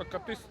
31